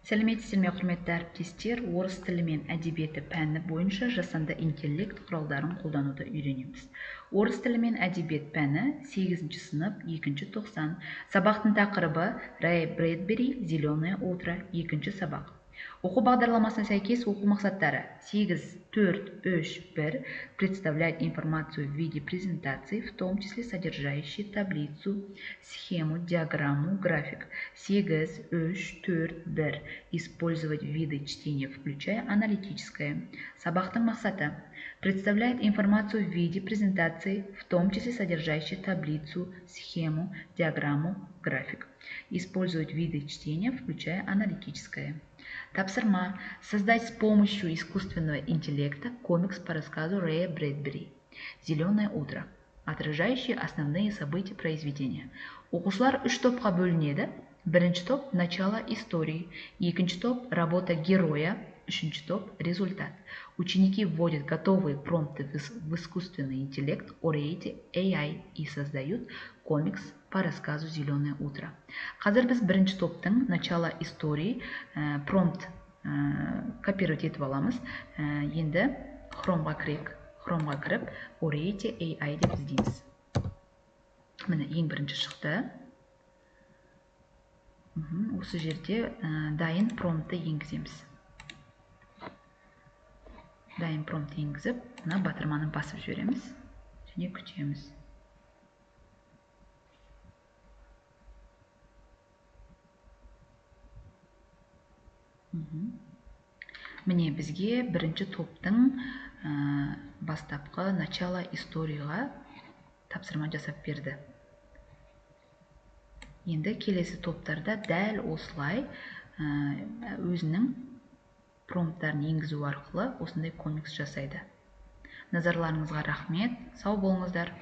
Сәлеметсіздер ме, құрметті әріптестер, орыс тілі мен әдебиеті пәні бойынша жасанды интеллект құралдарын қолдануды үйренеміз. Орыс тілі мен әдебиет пәні 8-ші сынып 2-ші тоқсан. Сабақтың тақырыбы Рэй Брэдбери «Зеленое утро» 2-ші сабақ. Оқу бағдарламасына сәйкес оқу мақсаттары 8.4.3.1 представлять информацию в виде презентации, в том числе содержащей таблицу, схему, диаграмму, график. 8.3.4.1 использовать виды чтения, включая аналитическое. Сабақтың мақсаты представляет информацию в виде презентации, в том числе содержащей таблицу, схему, диаграмму, график. Использовать виды чтения, включая аналитическое. Тапсырма. Создать с помощью искусственного интеллекта комикс по рассказу Рэя Брэдбери «Зеленое утро», отражающий основные события произведения. Оқушылар 3 топқа бөлінеді. Бірінші топ начало истории, екінші топ работа героя, үшінші топ результат. Ученики вводят готовые промпты в искусственный интеллект Oraete AI и создают комикс по рассказу «Зеленое утро». Қазір біз бірінші топтың начало истории промпт копировать етіп аламыз. Енді хромға кіріп Oraete AI деп іздейміз. Міне ең бірінші шықты. Осы жерде дайын промптты енгіземіз. Дайын промпт енгізіп, мына батырманы басып жібереміз және күтеміз. Міне бізге бірінші топтың бастапқы начало историяға тапсырма жасап берді. Енді келесі топтарда дәл осылай өзінің промпттарын енгізу арқылы осындай комикс жасайды. Назарларыңызға рахмет, сау болыңыздар.